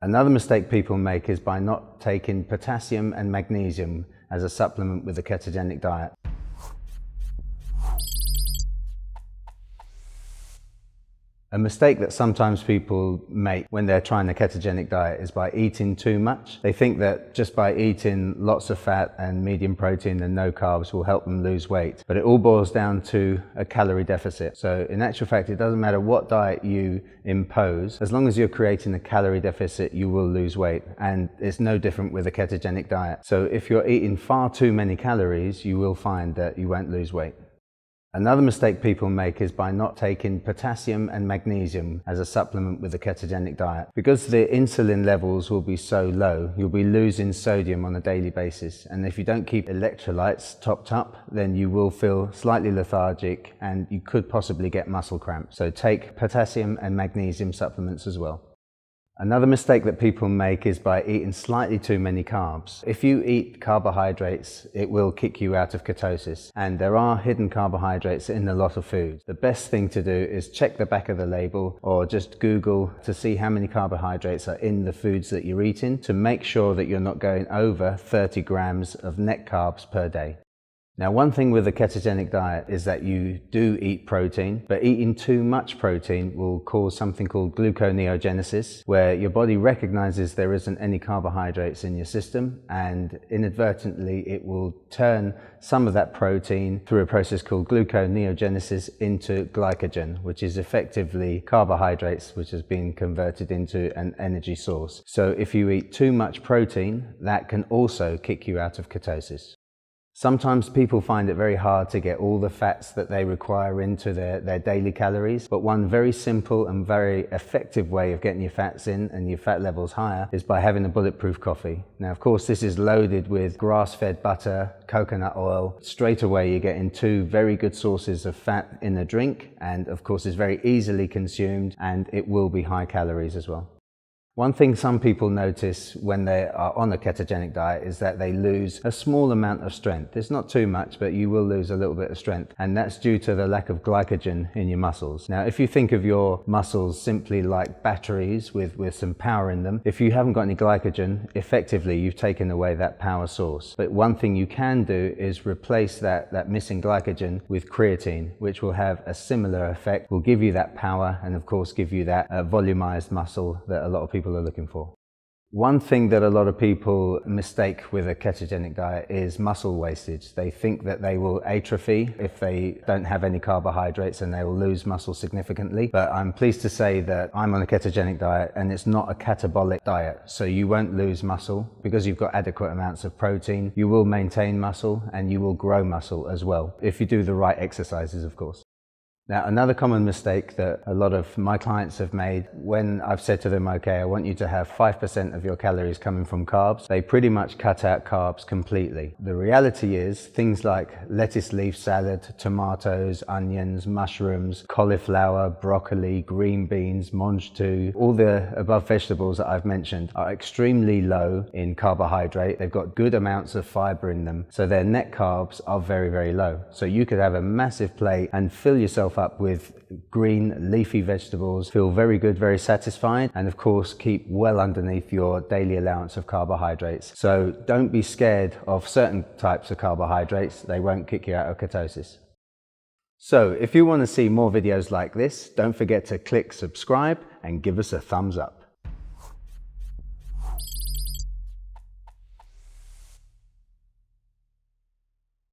Another mistake people make is by not taking potassium and magnesium as a supplement with a ketogenic diet. A mistake that sometimes people make when they're trying a ketogenic diet is by eating too much. They think that just by eating lots of fat and medium protein and no carbs will help them lose weight. But it all boils down to a calorie deficit. So in actual fact, it doesn't matter what diet you impose, as long as you're creating a calorie deficit, you will lose weight. And it's no different with a ketogenic diet. So if you're eating far too many calories, you will find that you won't lose weight. Another mistake people make is by not taking potassium and magnesium as a supplement with a ketogenic diet. Because the insulin levels will be so low, you'll be losing sodium on a daily basis. And if you don't keep electrolytes topped up, then you will feel slightly lethargic and you could possibly get muscle cramps. So take potassium and magnesium supplements as well. Another mistake that people make is by eating slightly too many carbs. If you eat carbohydrates, it will kick you out of ketosis. And there are hidden carbohydrates in a lot of foods. The best thing to do is check the back of the label or just Google to see how many carbohydrates are in the foods that you're eating to make sure that you're not going over 30 grams of net carbs per day. Now, one thing with a ketogenic diet is that you do eat protein, but eating too much protein will cause something called gluconeogenesis, where your body recognizes there isn't any carbohydrates in your system, and inadvertently it will turn some of that protein through a process called gluconeogenesis into glycogen, which is effectively carbohydrates which has been converted into an energy source. So if you eat too much protein, that can also kick you out of ketosis. Sometimes people find it very hard to get all the fats that they require into their daily calories, but one very simple and very effective way of getting your fats in and your fat levels higher is by having a bulletproof coffee. Now, of course, this is loaded with grass-fed butter, coconut oil. Straight away, you're getting two very good sources of fat in a drink, and of course, it's very easily consumed, and it will be high calories as well. One thing some people notice when they are on a ketogenic diet is that they lose a small amount of strength. It's not too much, but you will lose a little bit of strength, and that's due to the lack of glycogen in your muscles. Now, if you think of your muscles simply like batteries with some power in them, if you haven't got any glycogen, effectively you've taken away that power source. But one thing you can do is replace that missing glycogen with creatine, which will have a similar effect, will give you that power and of course give you that volumized muscle that a lot of people are looking for. One thing that a lot of people mistake with a ketogenic diet is muscle wastage. They think that they will atrophy if they don't have any carbohydrates and they will lose muscle significantly. But I'm pleased to say that I'm on a ketogenic diet and it's not a catabolic diet. So you won't lose muscle because you've got adequate amounts of protein. You will maintain muscle and you will grow muscle as well, if you do the right exercises, of course. Now, another common mistake that a lot of my clients have made when I've said to them, okay, I want you to have 5% of your calories coming from carbs, they pretty much cut out carbs completely. The reality is things like lettuce leaf salad, tomatoes, onions, mushrooms, cauliflower, broccoli, green beans, mange tout, all the above vegetables that I've mentioned are extremely low in carbohydrate. They've got good amounts of fiber in them, so their net carbs are very, very low. So you could have a massive plate and fill yourself up with green leafy vegetables, feel very good, very satisfied, and of course keep well underneath your daily allowance of carbohydrates. So don't be scared of certain types of carbohydrates. They won't kick you out of ketosis. So if you want to see more videos like this, don't forget to click subscribe and give us a thumbs up.